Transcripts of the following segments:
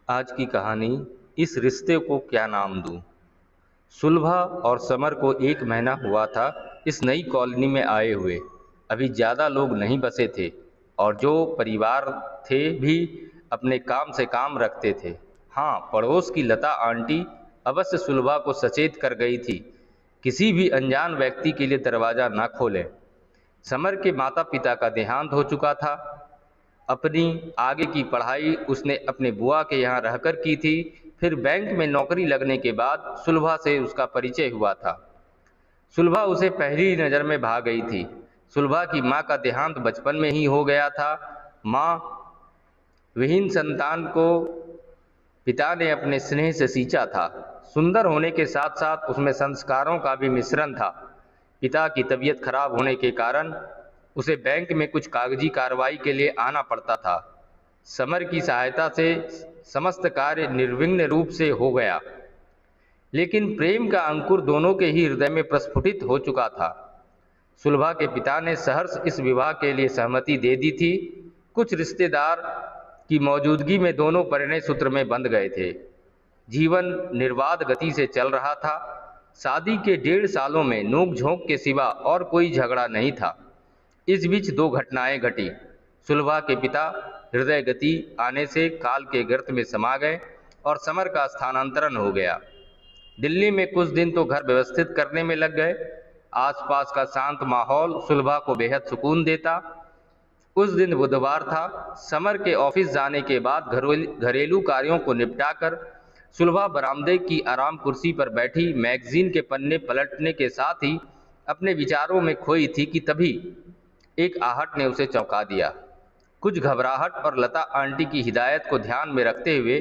आज की कहानी, इस रिश्ते को क्या नाम दूं। सुलभा और समर को 1 महीना हुआ था इस नई कॉलोनी में आए हुए। अभी ज़्यादा लोग नहीं बसे थे और जो परिवार थे भी अपने काम से काम रखते थे। हाँ, पड़ोस की लता आंटी अवश्य सुलभा को सचेत कर गई थी, किसी भी अनजान व्यक्ति के लिए दरवाज़ा न खोलें। समर के माता पिता का देहांत हो चुका था। अपनी आगे की पढ़ाई उसने अपने बुआ के यहाँ रहकर की थी। फिर बैंक में नौकरी लगने के बाद सुलभा से उसका परिचय हुआ था। सुलभा उसे पहली नज़र में भा गई थी। सुलभा की माँ का देहांत बचपन में ही हो गया था। माँ विहीन संतान को पिता ने अपने स्नेह से सींचा था। सुंदर होने के साथ साथ उसमें संस्कारों का भी मिश्रण था। पिता की तबीयत खराब होने के कारण उसे बैंक में कुछ कागजी कार्रवाई के लिए आना पड़ता था। समर की सहायता से समस्त कार्य निर्विघ्न रूप से हो गया, लेकिन प्रेम का अंकुर दोनों के ही हृदय में प्रस्फुटित हो चुका था। सुलभा के पिता ने सहर्ष इस विवाह के लिए सहमति दे दी थी। कुछ रिश्तेदार की मौजूदगी में दोनों परिणय सूत्र में बंध गए थे। जीवन निर्बाध गति से चल रहा था। शादी के 1.5 सालों में नोक झोंक के सिवा और कोई झगड़ा नहीं था। इस बीच दो घटनाएं घटी। सुलभा के पिता हृदय गति आने से काल के गर्त में समा गए और समर का स्थानांतरण हो गया। दिल्ली में कुछ दिन तो घर व्यवस्थित करने में लग गए। आसपास का शांत माहौल सुलभा को बेहद सुकून देता। उस दिन बुधवार था। समर के ऑफिस जाने के बाद घरेलू कार्यों को निपटाकर सुलभा बरामदे की आराम कुर्सी पर बैठी मैगजीन के पन्ने पलटने के साथ ही अपने विचारों में खोई थी कि तभी एक आहट ने उसे चौंका दिया। कुछ घबराहट और लता आंटी की हिदायत को ध्यान में रखते हुए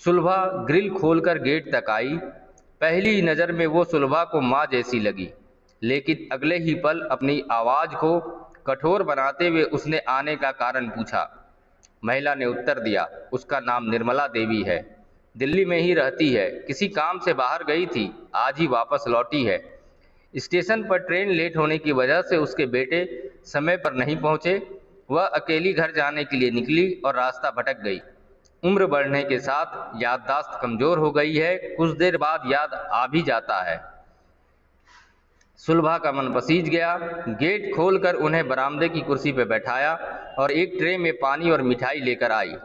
सुलभा ग्रिल खोलकर गेट तक आई। पहली नज़र में वो सुलभा को माँ जैसी लगी, लेकिन अगले ही पल अपनी आवाज़ को कठोर बनाते हुए उसने आने का कारण पूछा। महिला ने उत्तर दिया, उसका नाम निर्मला देवी है, दिल्ली में ही रहती है, किसी काम से बाहर गई थी, आज ही वापस लौटी है। स्टेशन पर ट्रेन लेट होने की वजह से उसके बेटे समय पर नहीं पहुंचे। वह अकेली घर जाने के लिए निकली और रास्ता भटक गई। उम्र बढ़ने के साथ याददाश्त कमजोर हो गई है, कुछ देर बाद याद आ भी जाता है। सुलभा का मन पसीज गया। गेट खोलकर उन्हें बरामदे की कुर्सी पर बैठाया और एक ट्रे में पानी और मिठाई लेकर आई।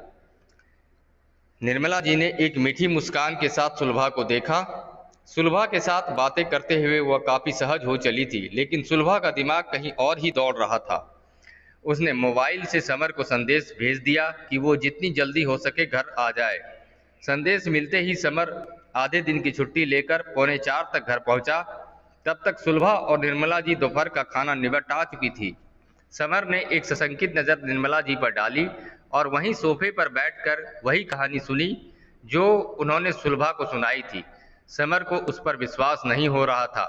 निर्मला जी ने एक मीठी मुस्कान के साथ सुलभा को देखा। सुलभा के साथ बातें करते हुए वह काफ़ी सहज हो चली थी, लेकिन सुलभा का दिमाग कहीं और ही दौड़ रहा था। उसने मोबाइल से समर को संदेश भेज दिया कि वो जितनी जल्दी हो सके घर आ जाए। संदेश मिलते ही समर आधे दिन की छुट्टी लेकर 3:45 तक घर पहुंचा। तब तक सुलभा और निर्मला जी दोपहर का खाना निपटा चुकी थी। समर ने एक सशंकित नज़र निर्मला जी पर डाली और वहीं सोफे पर बैठकर वही कहानी सुनी जो उन्होंने सुलभा को सुनाई थी। समर को उस पर विश्वास नहीं हो रहा था।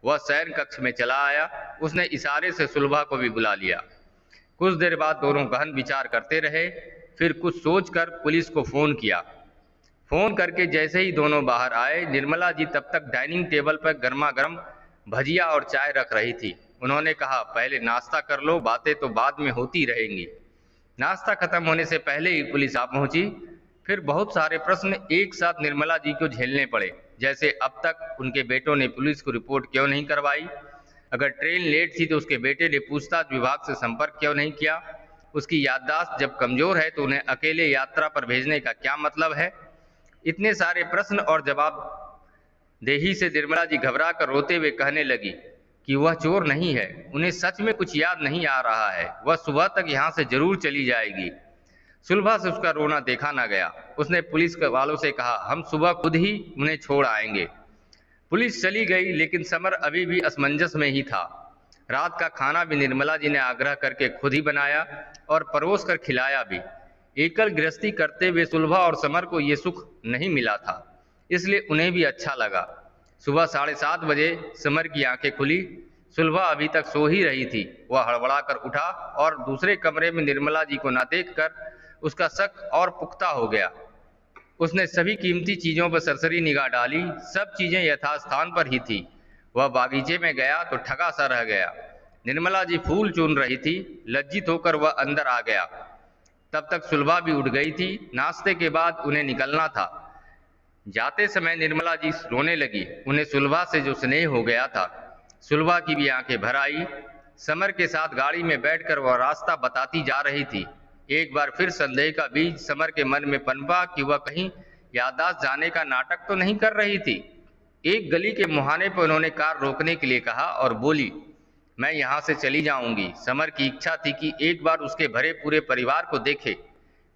वह शयन कक्ष में चला आया। उसने इशारे से सुलभा को भी बुला लिया। कुछ देर बाद दोनों गहन विचार करते रहे। फिर कुछ सोचकर पुलिस को फ़ोन किया। फ़ोन करके जैसे ही दोनों बाहर आए, निर्मला जी तब तक डाइनिंग टेबल पर गर्मा गर्म भजिया और चाय रख रही थी। उन्होंने कहा, पहले नाश्ता कर लो, बातें तो बाद में होती रहेंगी। नाश्ता खत्म होने से पहले ही पुलिस आ पहुंची। फिर बहुत सारे प्रश्न एक साथ निर्मला जी को झेलने पड़े, जैसे अब तक उनके बेटों ने पुलिस को रिपोर्ट क्यों नहीं करवाई, अगर ट्रेन लेट थी तो उसके बेटे ने पूछताछ विभाग से संपर्क क्यों नहीं किया, उसकी याददाश्त जब कमज़ोर है तो उन्हें अकेले यात्रा पर भेजने का क्या मतलब है। इतने सारे प्रश्न और जवाब देही से निर्मला जी घबरा कर रोते हुए कहने लगी कि वह चोर नहीं है, उन्हें सच में कुछ याद नहीं आ रहा है, वह सुबह तक यहाँ से जरूर चली जाएगी। सुलभा से उसका रोना देखा ना गया। उसने पुलिस वालों से कहा, हम सुबह खुद ही उन्हें छोड़ आएंगे। पुलिस चली गई, लेकिन समर अभी भी असमंजस में ही था। रात का खाना भी निर्मला जी ने आग्रह करके खुद ही बनाया और परोस कर खिलाया भी। एकल गृहस्थी करते हुए सुलभा और समर को ये सुख नहीं मिला था, इसलिए उन्हें भी अच्छा लगा। सुबह 7:30 बजे समर की आंखें खुली। सुलभा अभी तक सो ही रही थी। वह हड़बड़ा कर उठा और दूसरे कमरे में निर्मला जी को न देखकर उसका शक और पुख्ता हो गया। उसने सभी कीमती चीज़ों पर सरसरी निगाह डाली। सब चीज़ें यथास्थान पर ही थी। वह बागीचे में गया तो ठगा सा रह गया। निर्मला जी फूल चुन रही थी। लज्जित होकर वह अंदर आ गया। तब तक सुलभा भी उठ गई थी। नाश्ते के बाद उन्हें निकलना था। जाते समय निर्मला जी रोने लगी। उन्हें सुलभा से जो स्नेह हो गया था। सुलभा की भी आंखें भर आई। समर के साथ गाड़ी में बैठकर वह रास्ता बताती जा रही थी। एक बार फिर संदेह का बीज समर के मन में पनपा कि वह कहीं याददाश्त जाने का नाटक तो नहीं कर रही थी। एक गली के मुहाने पर उन्होंने कार रोकने के लिए कहा और बोली, मैं यहाँ से चली जाऊंगी। समर की इच्छा थी कि एक बार उसके भरे पूरे परिवार को देखे।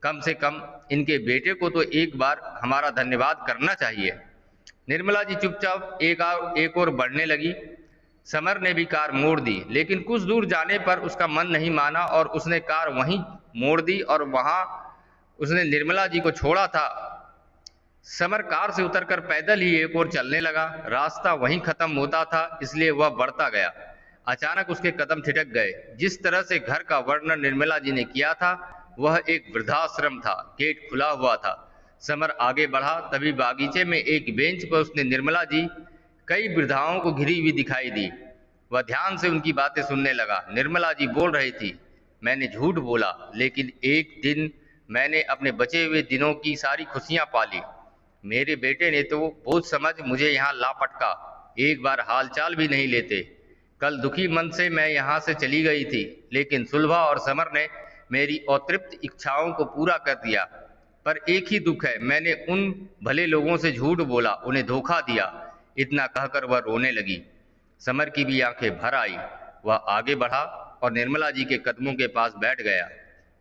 कम से कम इनके बेटे को तो एक बार हमारा धन्यवाद करना चाहिए। निर्मला जी चुपचाप एक और बढ़ने लगी। समर ने भी कार मोड़ दी, लेकिन कुछ दूर जाने पर उसका मन नहीं माना और उसने कार वहीं मोड़ दी और वहां उसने निर्मला जी को छोड़ा था। समर कार से उतरकर पैदल ही एक और चलने लगा। रास्ता वहीं खत्म होता था, इसलिए वह बढ़ता गया। अचानक उसके कदम ठिठक गए। जिस तरह से घर का वर्णन निर्मला जी ने किया था, वह एक वृद्धाश्रम था। गेट खुला हुआ था। समर आगे बढ़ा, तभी बागीचे में एक बेंच पर उसने निर्मला जी कई वृद्धाओं को घिरी हुई दिखाई दी। वह ध्यान से उनकी बातें सुनने लगा। निर्मला जी बोल रही थी, मैंने झूठ बोला, लेकिन एक दिन मैंने अपने बचे हुए दिनों की सारी खुशियां पाली। मेरे बेटे ने तो बोझ समझ मुझे यहाँ ला पटका, एक बार हालचाल भी नहीं लेते। कल दुखी मन से मैं यहाँ से चली गई थी, लेकिन सुलभा और समर ने मेरी अतृप्त इच्छाओं को पूरा कर दिया। पर एक ही दुख है, मैंने उन भले लोगों से झूठ बोला, उन्हें धोखा दिया। इतना कहकर वह रोने लगी। समर की भी आंखें भर आई। वह आगे बढ़ा और निर्मला जी के कदमों के पास बैठ गया।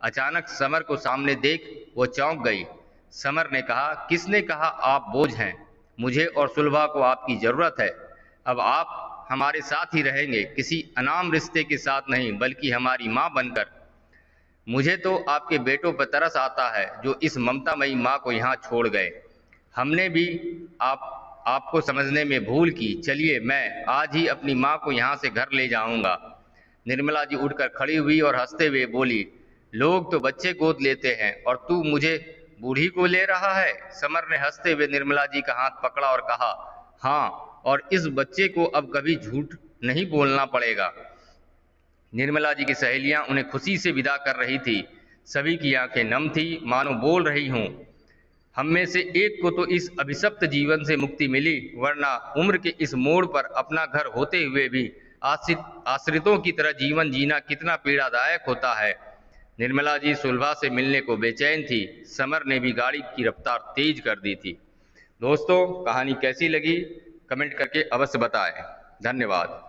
अचानक समर को सामने देख वो चौंक गई। समर ने कहा, किसने कहा आप बोझ हैं? मुझे और सुलभा को आपकी जरूरत है। अब आप हमारे साथ ही रहेंगे, किसी अनाम रिश्ते के साथ नहीं, बल्कि हमारी माँ बनकर। मुझे तो आपके बेटों पर तरस आता है, जो इस ममतामयी माँ को यहाँ छोड़ गए। हमने भी आपको समझने में भूल की। चलिए, मैं आज ही अपनी माँ को यहाँ से घर ले जाऊंगा। निर्मला जी उठकर खड़ी हुई और हंसते हुए बोली, लोग तो बच्चे गोद लेते हैं और तू मुझे बूढ़ी को ले रहा है। समर ने हंसते हुए निर्मला जी का हाथ पकड़ा और कहा, हाँ, और इस बच्चे को अब कभी झूठ नहीं बोलना पड़ेगा। निर्मला जी की सहेलियां उन्हें खुशी से विदा कर रही थी। सभी की आंखें नम थी, मानो बोल रही हूं, हम में से एक को तो इस अभिशप्त जीवन से मुक्ति मिली, वरना उम्र के इस मोड़ पर अपना घर होते हुए भी आश्रितों की तरह जीवन जीना कितना पीड़ादायक होता है। निर्मला जी सुलभा से मिलने को बेचैन थी। समर ने भी गाड़ी की रफ्तार तेज कर दी थी। दोस्तों, कहानी कैसी लगी कमेंट करके अवश्य बताएं। धन्यवाद।